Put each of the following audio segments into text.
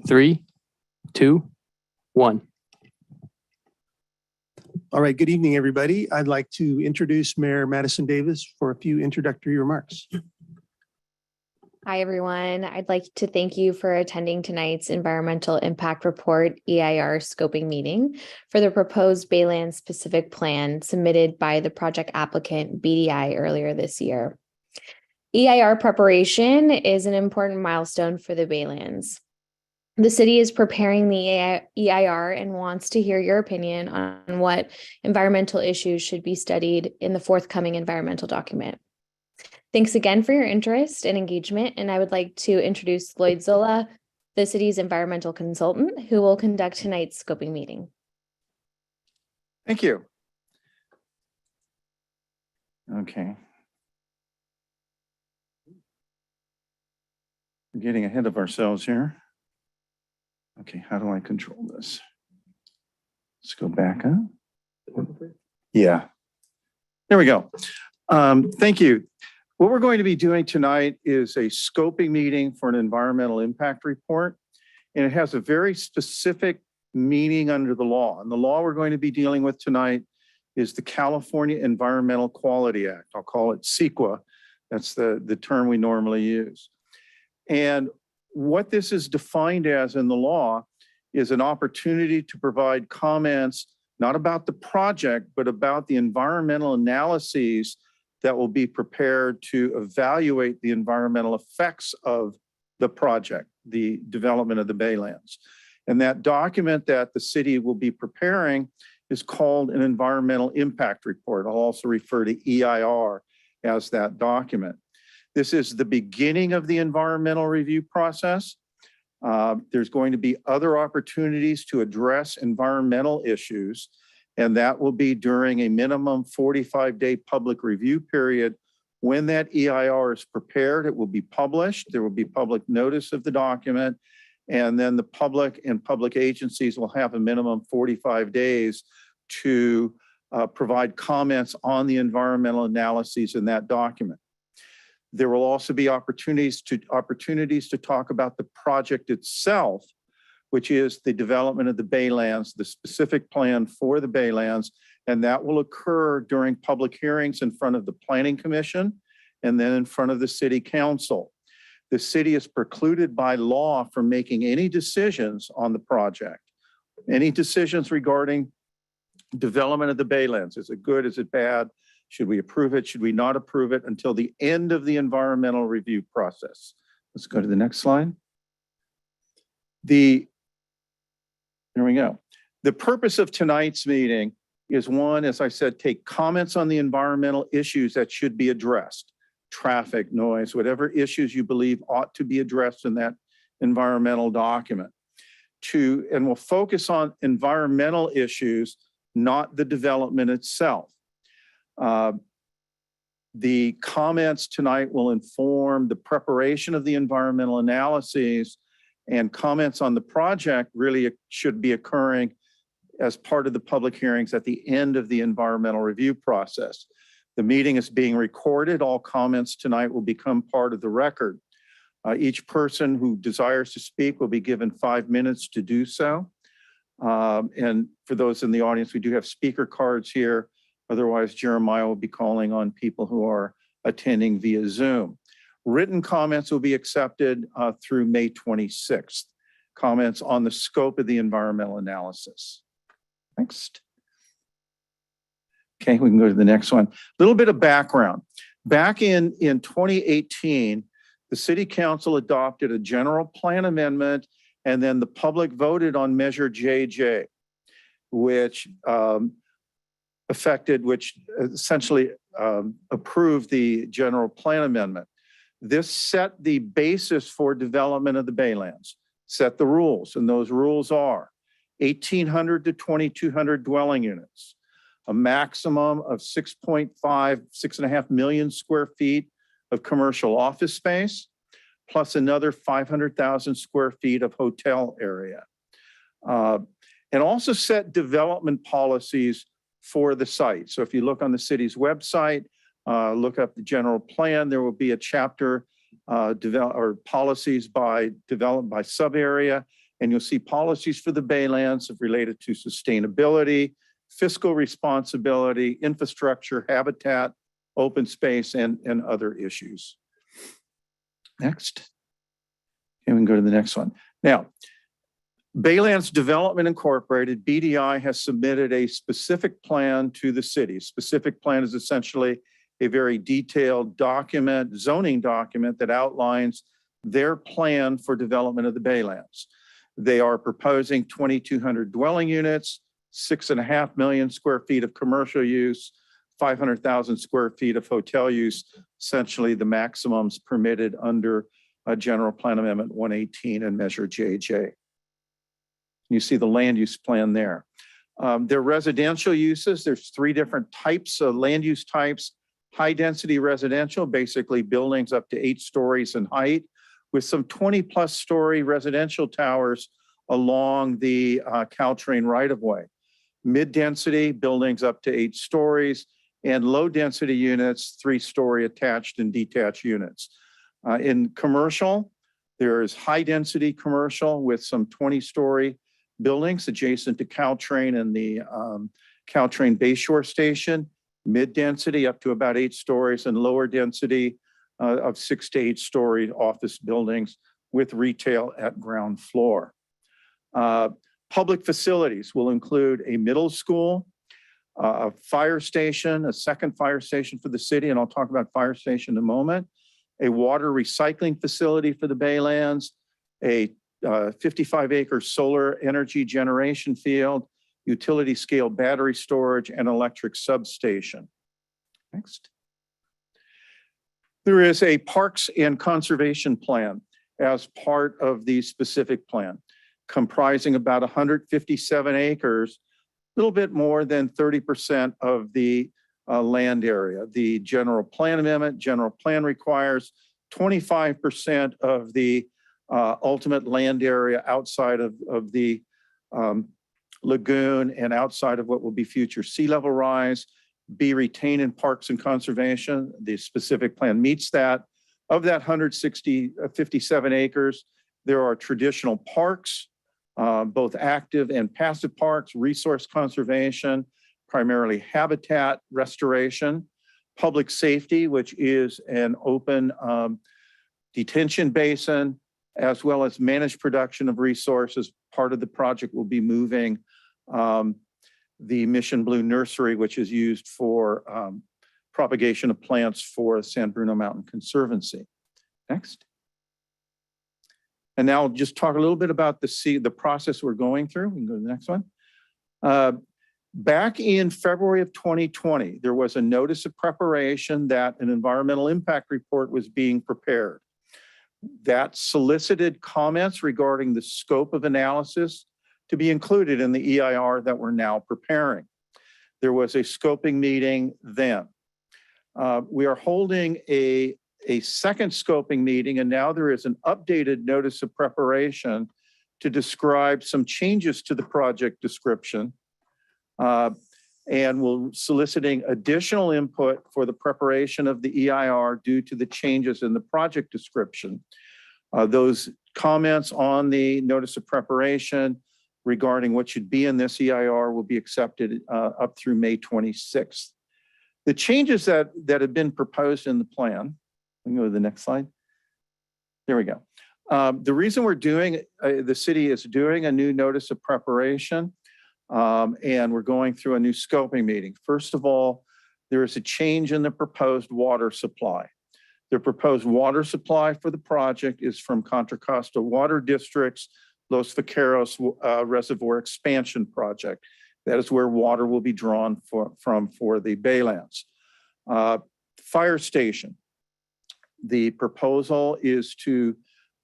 3, 2, 1. All right, good evening, everybody. I'd like to introduce Mayor Madison Davis for a few introductory remarks. Hi, everyone. I'd like to thank you for attending tonight's Environmental Impact Report EIR scoping meeting for the proposed Baylands specific plan submitted by the project applicant BDI earlier this year. EIR preparation is an important milestone for the Baylands. The city is preparing the EIR and wants to hear your opinion on what environmental issues should be studied in the forthcoming environmental document. Thanks again for your interest and engagement, and I would like to introduce Lloyd Zola, the city's environmental consultant, who will conduct tonight's scoping meeting. Thank you. Okay. We're getting ahead of ourselves here. Okay, how do I control this? Let's go back up. Yeah, there we go. Thank you. What we're going to be doing tonight is a scoping meeting for an environmental impact report, and it has a very specific meaning under the law. And the law we're going to be dealing with tonight is the California Environmental Quality Act. I'll call it CEQA. That's the term we normally use. And what this is defined as in the law is an opportunity to provide comments, not about the project, but about the environmental analyses that will be prepared to evaluate the environmental effects of the project, the development of the Baylands. And that document that the city will be preparing is called an environmental impact report. I'll also refer to EIR as that document. This is the beginning of the environmental review process. There's going to be other opportunities to address environmental issues, and that will be during a minimum 45-day public review period. When that EIR is prepared, it will be published. There will be public notice of the document, and then the public and public agencies will have a minimum 45 days to provide comments on the environmental analyses in that document. There will also be opportunities to talk about the project itself, which is the development of the Baylands, the specific plan for the Baylands, and that will occur during public hearings in front of the Planning Commission and then in front of the City Council. The city is precluded by law from making any decisions on the project, any decisions regarding development of the Baylands. Is it good? Is it bad? Should we approve it? Should we not approve it until the end of the environmental review process? Let's go to the next slide. There we go. The purpose of tonight's meeting is one, as I said, take comments on the environmental issues that should be addressed. Traffic, noise, whatever issues you believe ought to be addressed in that environmental document. And we'll focus on environmental issues, not the development itself. The comments tonight will inform the preparation of the environmental analyses, and comments on the project really should be occurring as part of the public hearings at the end of the environmental review process. The meeting is being recorded. All comments tonight will become part of the record. Each person who desires to speak will be given 5 minutes to do so. And for those in the audience, we do have speaker cards here. Otherwise, Jeremiah will be calling on people who are attending via Zoom. Written comments will be accepted through May 26th. Comments on the scope of the environmental analysis. Next. Okay, we can go to the next one. A little bit of background. Back in 2018, the City Council adopted a general plan amendment, and then the public voted on Measure JJ, which essentially approved the general plan amendment. This set the basis for development of the Baylands, set the rules, and those rules are 1,800 to 2,200 dwelling units, a maximum of 6.5 million square feet of commercial office space, plus another 500,000 square feet of hotel area. And also set development policies for the site. So if you look on the city's website, look up the general plan, there will be a chapter or policies developed by sub area, And you'll see policies for the Baylands related to sustainability, fiscal responsibility, infrastructure, habitat, open space, and other issues. Next. And we can go to the next one. Now, Baylands Development Incorporated, BDI, has submitted a specific plan to the city. Specific plan is essentially a very detailed document, zoning document that outlines their plan for development of the Baylands. They are proposing 2,200 dwelling units, 6.5 million square feet of commercial use, 500,000 square feet of hotel use, essentially the maximums permitted under General Plan Amendment 118 and Measure JJ. You see the land use plan there. Their residential uses, there's 3 different types of land use types. High density residential, basically buildings up to 8 stories in height, with some 20+ story residential towers along the Caltrain right-of-way. Mid-density buildings up to 8 stories, and low-density units, 3-story attached and detached units. In commercial, there is high-density commercial with some 20-story buildings adjacent to Caltrain and the Caltrain Bayshore Station. Mid-density up to about 8 stories, and lower density of 6 to 8 story office buildings with retail at ground floor. Public facilities will include a middle school, a fire station, a second fire station for the city, and I'll talk about fire station in a moment, a water recycling facility for the Baylands, a 55-acre solar energy generation field, utility scale battery storage, and electric substation. Next. There is a parks and conservation plan as part of the specific plan, comprising about 157 acres, a little bit more than 30% of the land area. The general plan amendment, general plan requires 25% of the ultimate land area outside of the lagoon and outside of what will be future sea level rise be retained in parks and conservation. The specific plan meets that. Of that 57 acres, there are traditional parks, both active and passive parks, resource conservation, primarily habitat restoration, public safety, which is an open detention basin, as well as managed production of resources. Part of the project will be moving the Mission Blue Nursery, which is used for propagation of plants for San Bruno Mountain Conservancy. Next. And now I'll just talk a little bit about the process we're going through. We can go to the next one. Back in February of 2020, there was a notice of preparation that an environmental impact report was being prepared. That solicited comments regarding the scope of analysis to be included in the EIR that we're now preparing. There was a scoping meeting then. We are holding a second scoping meeting, and now there is an updated notice of preparation to describe some changes to the project description. And we're soliciting additional input for the preparation of the EIR due to the changes in the project description. Those comments on the notice of preparation regarding what should be in this EIR will be accepted up through May 26th. The changes that have been proposed in the plan, we can go to the next slide. There we go. The reason we're doing, the city is doing a new notice of preparation, and we're going through a new scoping meeting. First of all, there is a change in the proposed water supply. The proposed water supply for the project is from Contra Costa Water District's Los Vaqueros Reservoir Expansion Project. That is where water will be drawn from for the Baylands. Fire station. The proposal is to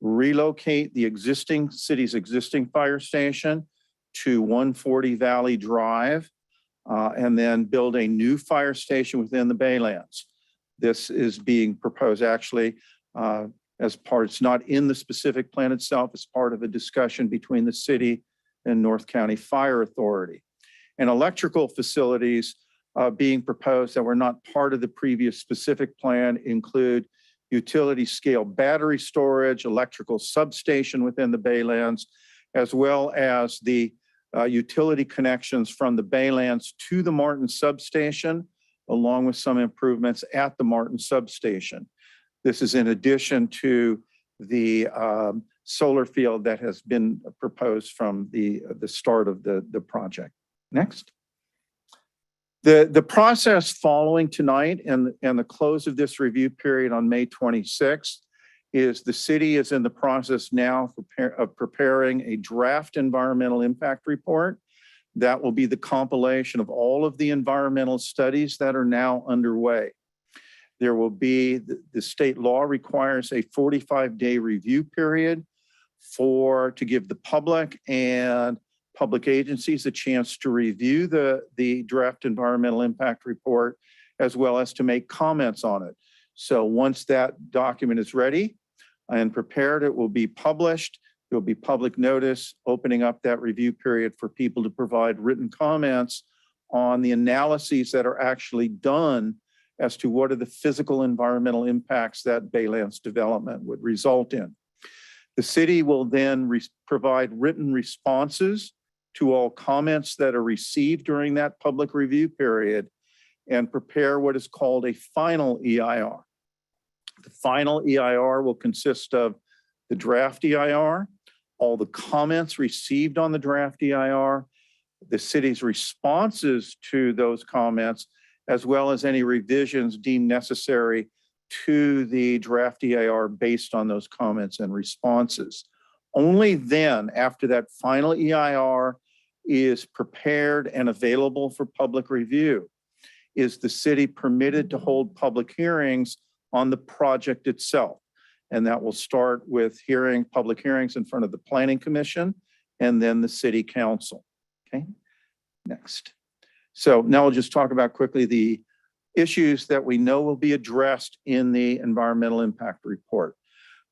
relocate the city's existing fire station to 140 Valley Drive, and then build a new fire station within the Baylands. This is being proposed actually as part, it's not in the specific plan itself, it's part of a discussion between the city and North County Fire Authority. And electrical facilities being proposed that were not part of the previous specific plan include utility scale battery storage, electrical substation within the Baylands, as well as the utility connections from the Baylands to the Martin substation, along with some improvements at the Martin substation. This is in addition to the solar field that has been proposed from the start of the project. Next. The process following tonight and the close of this review period on May 26th is the city is in the process now of preparing a draft environmental impact report. That will be the compilation of all of the environmental studies that are now underway. There will be, the state law requires a 45-day review period to give the public and public agencies a chance to review the draft environmental impact report, as well as to make comments on it. So once that document is ready and prepared, it will be published. There will be public notice opening up that review period for people to provide written comments on the analyses that are actually done as to what are the physical environmental impacts that Baylands development would result in. The city will then provide written responses to all comments that are received during that public review period and prepare what is called a final EIR. The final EIR will consist of the draft EIR, all the comments received on the draft EIR, the city's responses to those comments, as well as any revisions deemed necessary to the draft EIR based on those comments and responses. Only then, after that final EIR is prepared and available for public review, is the city permitted to hold public hearings on the project itself. And that will start with public hearings in front of the Planning Commission and then the City Council. Okay, next. So now we'll just talk about quickly the issues that we know will be addressed in the environmental impact report.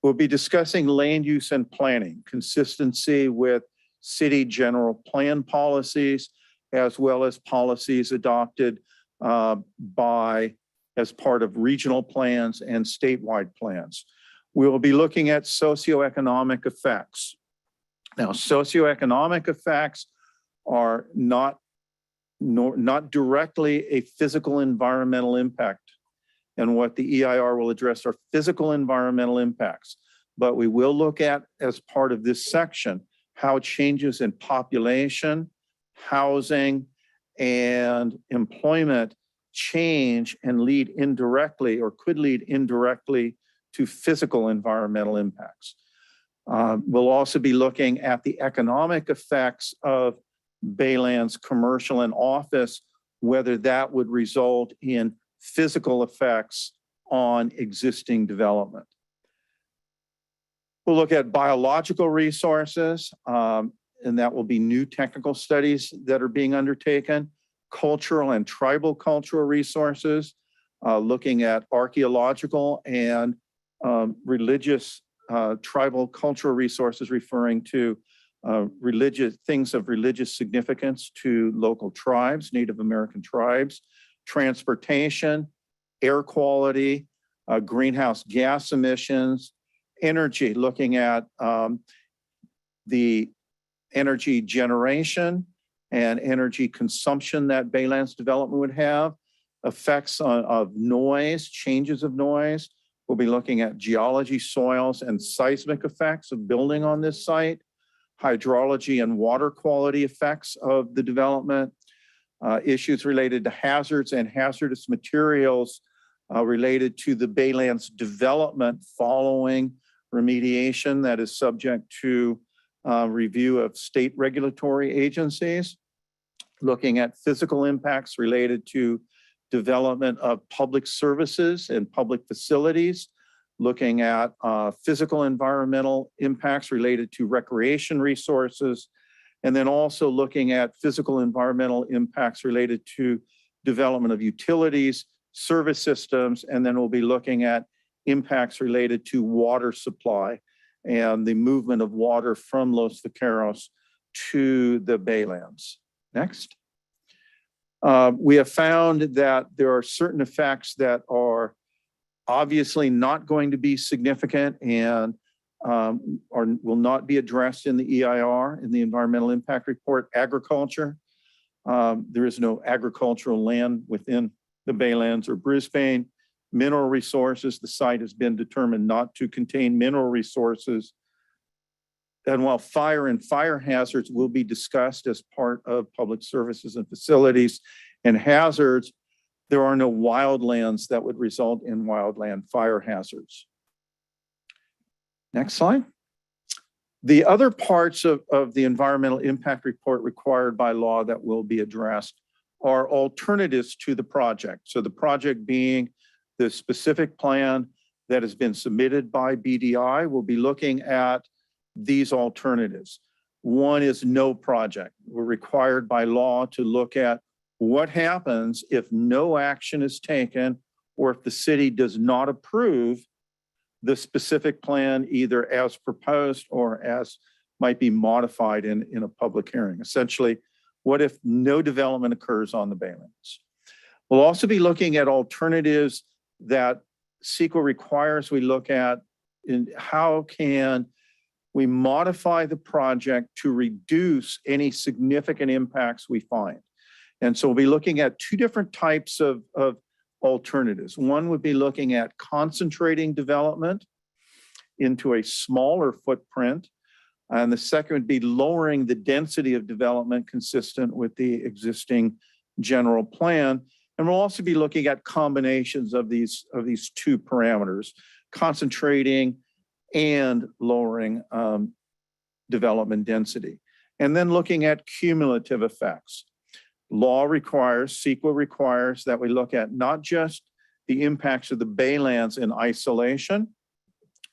We'll be discussing land use and planning, consistency with city general plan policies, as well as policies adopted as part of regional plans and statewide plans. We will be looking at socioeconomic effects. Now, socioeconomic effects are not directly a physical environmental impact. And what the EIR will address are physical environmental impacts. But we will look at, as part of this section, how changes in population, housing, and employment change and lead indirectly or could lead indirectly to physical environmental impacts. We'll also be looking at the economic effects of Baylands commercial and office, whether that would result in physical effects on existing development. We'll look at biological resources, and that will be new technical studies that are being undertaken, cultural and tribal cultural resources, looking at archaeological and religious tribal cultural resources, referring to things of religious significance to local tribes, Native American tribes, transportation, air quality, greenhouse gas emissions, energy, looking at the energy generation and energy consumption that Baylands development would have, effects of noise, changes of noise. We'll be looking at geology, soils, and seismic effects of building on this site, hydrology and water quality effects of the development, issues related to hazards and hazardous materials related to the Baylands development following remediation that is subject to review of state regulatory agencies, looking at physical impacts related to development of public services and public facilities, looking at physical environmental impacts related to recreation resources, and then also looking at physical environmental impacts related to development of utilities, service systems, and then we'll be looking at impacts related to water supply and the movement of water from Los Vaqueros to the Baylands. Next. We have found that there are certain effects that are obviously not going to be significant and will not be addressed in the EIR, in the environmental impact report. Agriculture, there is no agricultural land within the Baylands or Brisbane. Mineral resources, the site has been determined not to contain mineral resources. And while fire and fire hazards will be discussed as part of public services and facilities and hazards, there are no wildlands that would result in wildland fire hazards. Next slide. The other parts of the environmental impact report required by law that will be addressed are alternatives to the project. So the project being the specific plan that has been submitted by BDI, will be looking at these alternatives. One is no project. We're required by law to look at what happens if no action is taken or if the city does not approve the specific plan, either as proposed or as might be modified in a public hearing. Essentially, what if no development occurs on the Baylands? We'll also be looking at alternatives that CEQA requires we look at in how can we modify the project to reduce any significant impacts we find. And so we'll be looking at two different types of alternatives. One would be looking at concentrating development into a smaller footprint. And the second would be lowering the density of development consistent with the existing general plan. And we'll also be looking at combinations of these two parameters, concentrating and lowering development density. And then looking at cumulative effects. Law requires, CEQA requires that we look at not just the impacts of the Baylands in isolation,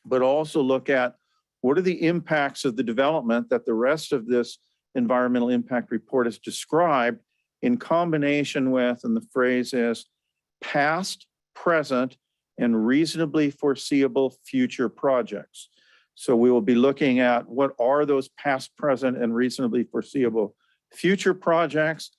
but also look at what are the impacts of the development that the rest of this environmental impact report has described in combination with, and the phrase is, past, present, and reasonably foreseeable future projects. So we will be looking at what are those past, present, and reasonably foreseeable future projects,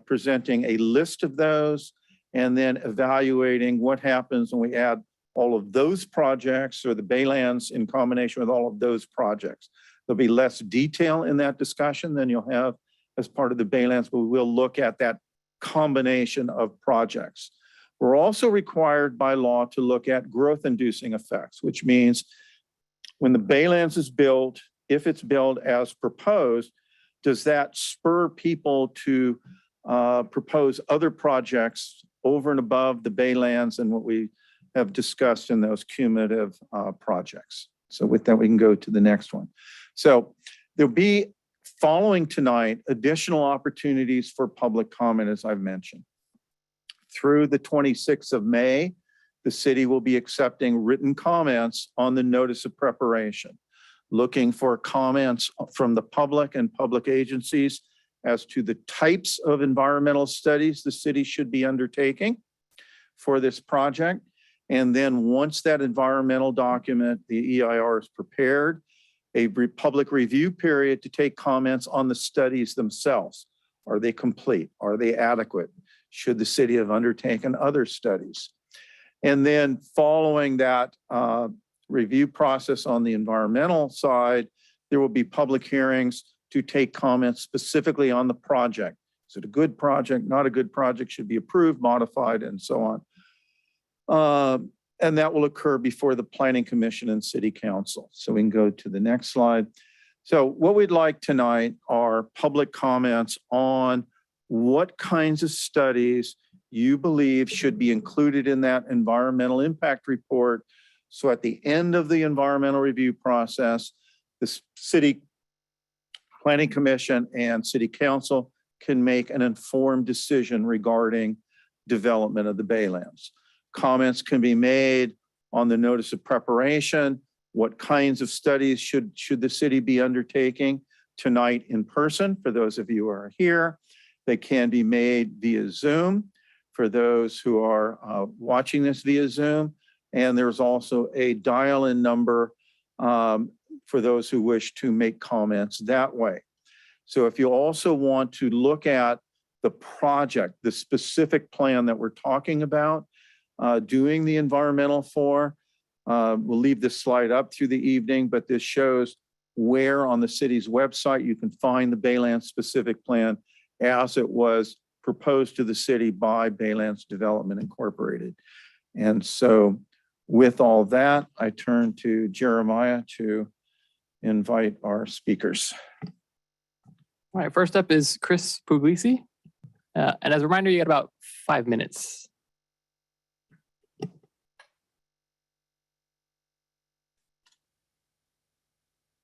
presenting a list of those, and then evaluating what happens when we add all of those projects or the Baylands in combination with all of those projects. There'll be less detail in that discussion than you'll have as part of the Baylands, but we will look at that combination of projects. We're also required by law to look at growth-inducing effects, which means when the Baylands is built, if it's built as proposed, does that spur people to propose other projects over and above the Baylands and what we have discussed in those cumulative projects? So with that, we can go to the next one. So there'll be, following tonight, additional opportunities for public comment, as I've mentioned. Through the 26th of May, the city will be accepting written comments on the notice of preparation, looking for comments from the public and public agencies as to the types of environmental studies the city should be undertaking for this project. And then once that environmental document, the EIR, is prepared, a public review period to take comments on the studies themselves. Are they complete? Are they adequate? Should the city have undertaken other studies? And then following that review process on the environmental side, there will be public hearings to take comments specifically on the project. Is it a good project, not a good project, should be approved, modified, and so on. And that will occur before the Planning Commission and City Council. So we can go to the next slide. So what we'd like tonight are public comments on what kinds of studies you believe should be included in that environmental impact report. So at the end of the environmental review process, the City Planning Commission and City Council can make an informed decision regarding development of the Baylands. Comments can be made on the notice of preparation. What kinds of studies should the city be undertaking tonight in person for those of you who are here? They can be made via Zoom for those who are watching this via Zoom. And there's also a dial-in number for those who wish to make comments that way. So if you also want to look at the project, the specific plan that we're talking about, doing the environmental for, We'll leave this slide up through the evening, but this shows where on the city's website you can find the Baylands specific plan as it was proposed to the city by Baylands Development Incorporated. And so with all that, I turn to Jeremiah to invite our speakers. All right, first up is Chris Puglisi. And as a reminder, you got about 5 minutes.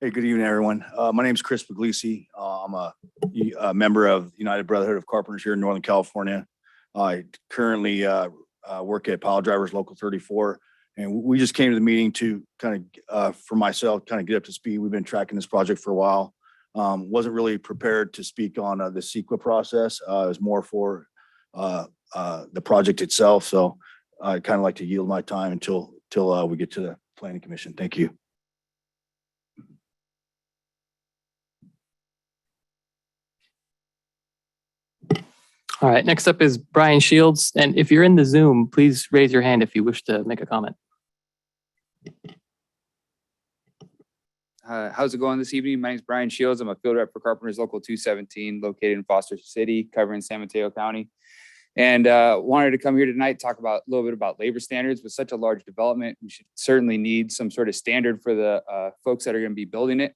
Hey, good evening, everyone. My name is Chris Puglisi. I'm a member of United Brotherhood of Carpenters here in Northern California. I currently work at Pile Drivers Local 34, and we just came to the meeting to kind of, for myself, kind of get up to speed. We've been tracking this project for a while. Wasn't really prepared to speak on the CEQA process. It was more for the project itself. So I kind of like to yield my time until we get to the Planning Commission. Thank you. All right, next up is Brian Shields. And if you're in the Zoom, please raise your hand if you wish to make a comment. How's it going this evening? My name is Brian Shields. I'm a field rep for Carpenters Local 217, located in Foster City, covering San Mateo County. And wanted to come here tonight, talk about a little bit about labor standards. With such a large development, we should certainly need some sort of standard for the folks that are going to be building it.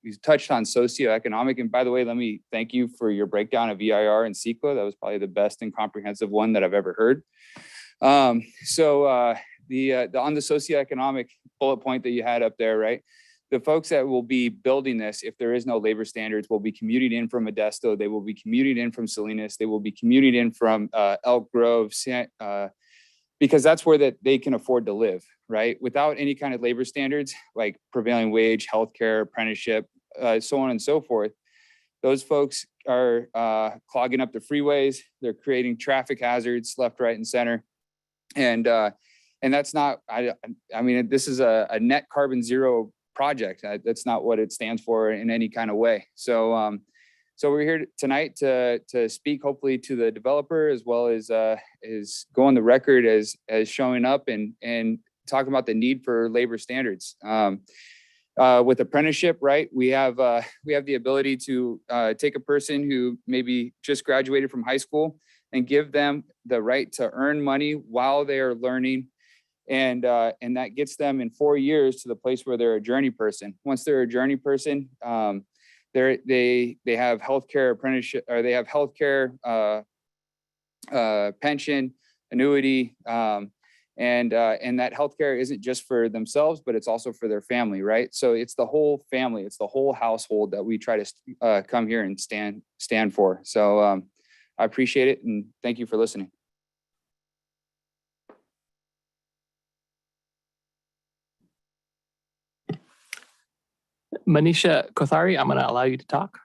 We touched on socioeconomic. And by the way, let me thank you for your breakdown of EIR and CEQA. That was probably the best and comprehensive one that I've ever heard. On the socioeconomic bullet point that you had up there, right? The folks that will be building this, if there is no labor standards, will be commuting in from Modesto. They will be commuting in from Salinas. They will be commuting in from Elk Grove, because that's where they can afford to live, right? Without any kind of labor standards like prevailing wage, healthcare, apprenticeship, so on and so forth, those folks are clogging up the freeways. They're creating traffic hazards left, right, and center. And that's not, I mean, this is a net carbon zero project. That's not what it stands for in any kind of way. So we're here tonight to speak hopefully to the developer, as well as go on the record as showing up and talking about the need for labor standards. With apprenticeship, right? We have the ability to take a person who maybe just graduated from high school and give them the right to earn money while they are learning. And that gets them in 4 years to the place where they're a journey person. Once they're a journey person, they have healthcare apprenticeship, or they have healthcare, pension, annuity, and that healthcare isn't just for themselves, but it's also for their family, right? So it's the whole family, it's the whole household that we try to come here and stand for. So I appreciate it, and thank you for listening. Manisha Kothari, I'm going to allow you to talk.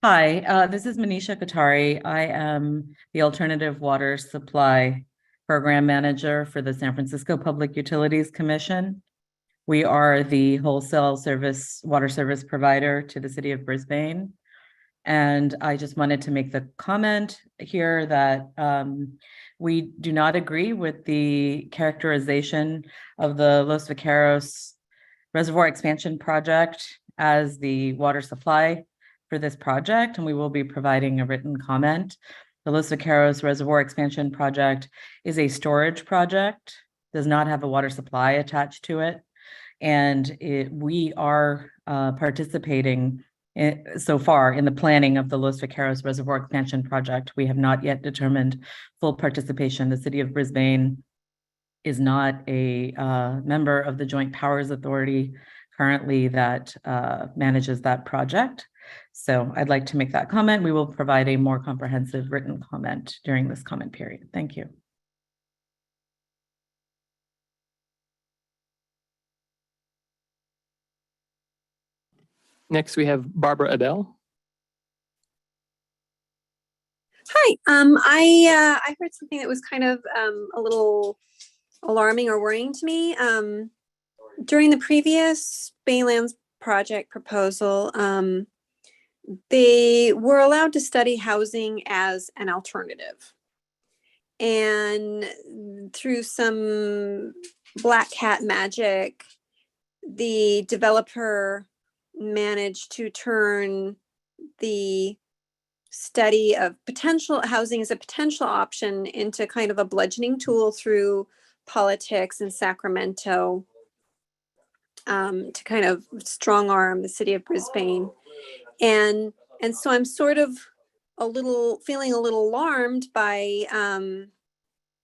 Hi, this is Manisha Kothari. I am the Alternative Water Supply Program Manager for the San Francisco Public Utilities Commission. We are the wholesale water service provider to the city of Brisbane. And I just wanted to make the comment here that we do not agree with the characterization of the Los Vaqueros Reservoir Expansion Project as the water supply for this project, and we will be providing a written comment. The Los Vaqueros Reservoir Expansion Project is a storage project, does not have a water supply attached to it, and we are participating so far in the planning of the Los Vaqueros Reservoir Expansion Project. We have not yet determined full participation. The city of Brisbane is not a member of the Joint Powers Authority currently that manages that project. So I'd like to make that comment. We will provide a more comprehensive written comment during this comment period. Thank you. Next, we have Barbara Adele. Hi, I heard something that was kind of a little alarming or worrying to me. During the previous Baylands project proposal, they were allowed to study housing as an alternative. And through some black cat magic, the developer managed to turn the study of potential housing as a potential option into kind of a bludgeoning tool through politics in Sacramento, to kind of strong arm the city of Brisbane. And so I'm sort of feeling a little alarmed by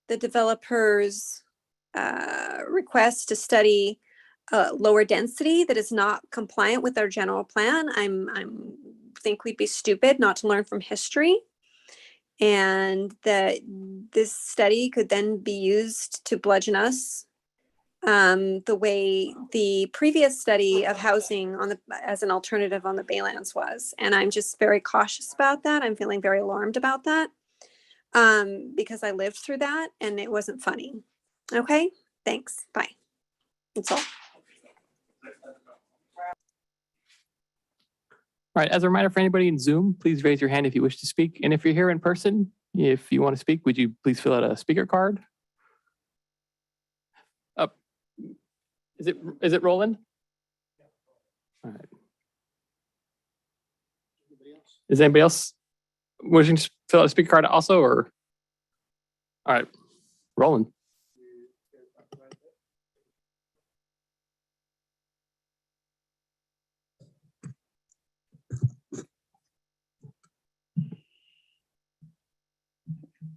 the developer's request to study lower density that is not compliant with our general plan. I'm think we'd be stupid not to learn from history, and that this study could then be used to bludgeon us the way the previous study of housing as an alternative on the Baylands was. And I'm just very cautious about that. I'm feeling very alarmed about that because I lived through that and it wasn't funny. Okay, thanks. Bye. That's all. All right, as a reminder for anybody in Zoom, please raise your hand if you wish to speak. And if you're here in person, if you want to speak, would you please fill out a speaker card? Up. Is it Roland? All right. Is anybody else wishing to fill out a speaker card also, or? All right, Roland.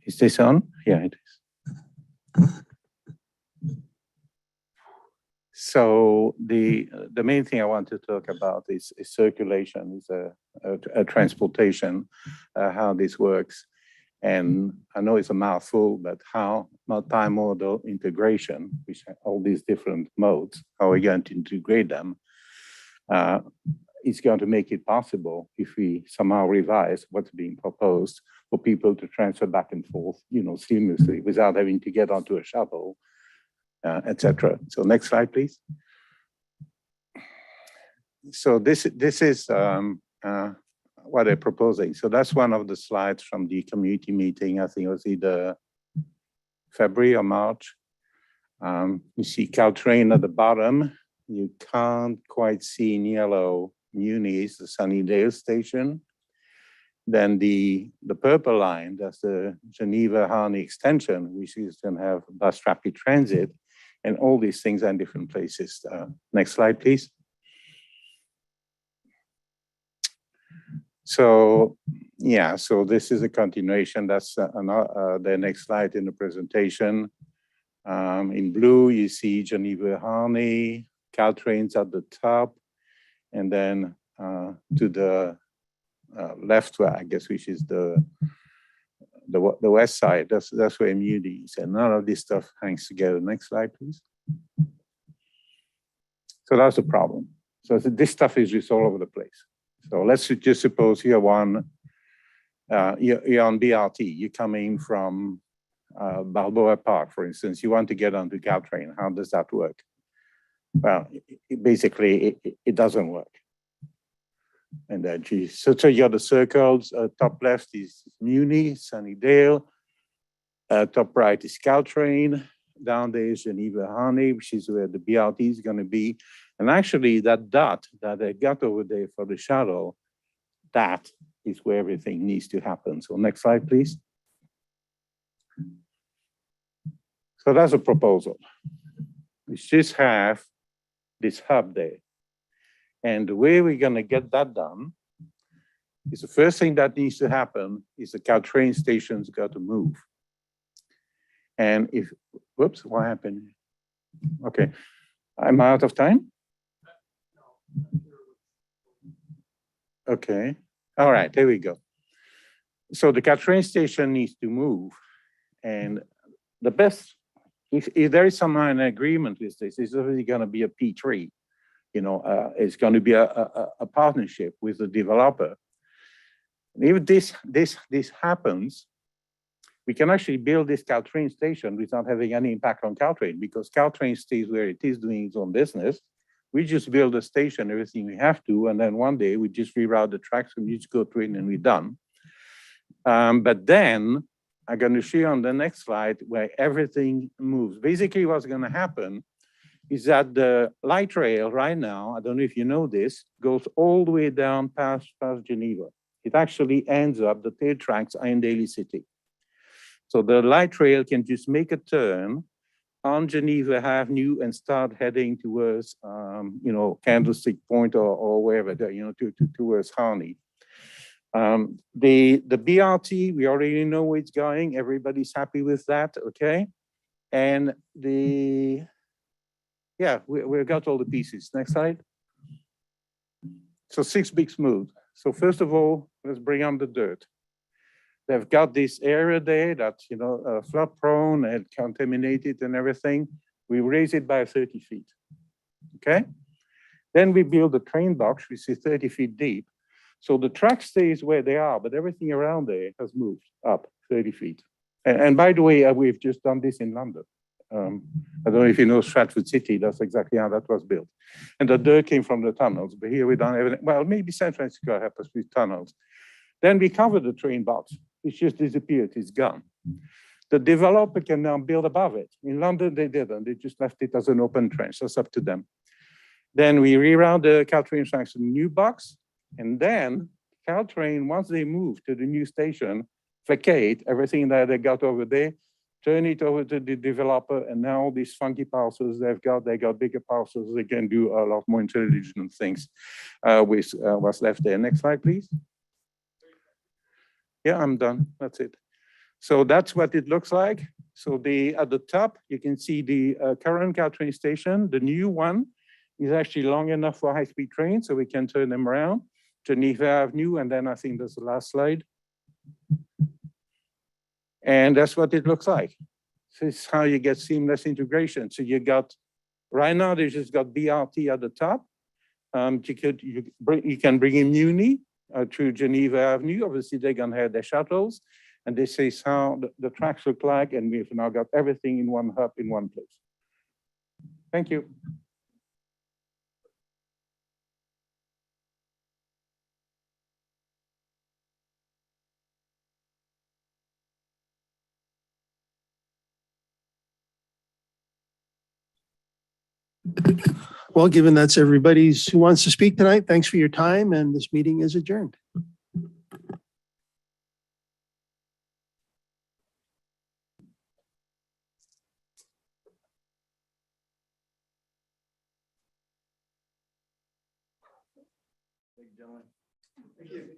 Is this on? Yeah, it is. So the main thing I want to talk about is circulation, is a transportation, how this works. And I know it's a mouthful, but how multimodal integration, which are all these different modes, how we're going to integrate them, is going to make it possible if we somehow revise what's being proposed for people to transfer back and forth, seamlessly without having to get onto a shuttle, etc. So next slide, please. So this is what they're proposing. So that's one of the slides from the community meeting. I think it was either February or March. You see Caltrain at the bottom. You can't quite see in yellow Muni's, the Sunnydale station. Then the purple line, that's the Geneva-Harney extension, which is going to have bus rapid transit, and all these things are in different places. Next slide, please. So, yeah, so this is a continuation. That's the next slide in the presentation. In blue, you see Geneva-Harney, Caltrain's at the top, and then to the left, I guess, which is the west side. That's where Muni is, and none of this stuff hangs together. Next slide, please. So that's the problem. So this stuff is just all over the place. So let's just suppose you're on BRT. You're coming from Balboa Park, for instance. You want to get onto Caltrain. How does that work? Well, basically, it doesn't work. And then so you got the circles. Top left is Muni, Sunnydale. Top right is Caltrain. Down there is Geneva-Harney, which is where the BRT is going to be. And actually, that dot that I got over there for the shuttle, that is where everything needs to happen. So next slide, please. So that's a proposal. We just have this hub there. And the way we're going to get that done is the first thing that needs to happen is the Caltrain station's got to move. And if, whoops, what happened? Okay, I'm out of time? Okay, all right, there we go. So the Caltrain station needs to move. And the best, if there is somehow an agreement with this, it's really going to be a P3. It's going to be a partnership with the developer. And if this happens, we can actually build this Caltrain station without having any impact on Caltrain, because Caltrain stays where it is doing its own business. We just build a station, everything we have to, and then one day we just reroute the tracks and we just go through it and we're done. But then I'm going to show you on the next slide where everything moves. Basically, what's going to happen is that the light rail right now, I don't know if you know this, goes all the way down past Geneva. It actually ends up, the tail tracks are in Daly City. So the light rail can just make a turn on Geneva Avenue and start heading towards, Candlestick Point or wherever, towards Harney. The BRT, we already know where it's going. Everybody's happy with that, okay? And we've got all the pieces. Next slide. So 6 big smooth. So first of all, let's bring on the dirt. They've got this area there that's, flood prone and contaminated and everything. We raise it by 30 feet, okay? Then we build a train box, which is 30 feet deep. So the track stays where they are, but everything around there has moved up 30 feet. And by the way, we've just done this in London. I don't know if you know Stratford City, that's exactly how that was built. And the dirt came from the tunnels, but here we done everything. Well, maybe San Francisco helped us with tunnels. Then we covered the train box. It's just disappeared, it's gone. The developer can now build above it. In London, they didn't, they just left it as an open trench, that's up to them. Then we reroute the Caltrain tracks to the new box, and then Caltrain, once they move to the new station, vacate everything that they got over there, turn it over to the developer, and now these funky parcels they got bigger parcels, they can do a lot more intelligent things with what's left there. Next slide, please. Yeah, I'm done, that's it. So that's what it looks like. So at the top, you can see the current Caltrain station. The new one is actually long enough for high-speed trains, so we can turn them around. Geneva Avenue, and then I think that's the last slide. And that's what it looks like. This is how you get seamless integration. So you got, right now, they just got BRT at the top. You can bring in Muni through Geneva Avenue. Obviously, they're gonna have their shuttles. And this is how the tracks look like. And we've now got everything in one hub in one place. Thank you. Well, given that's everybody's who wants to speak tonight, thanks for your time, and this meeting is adjourned. Thank you.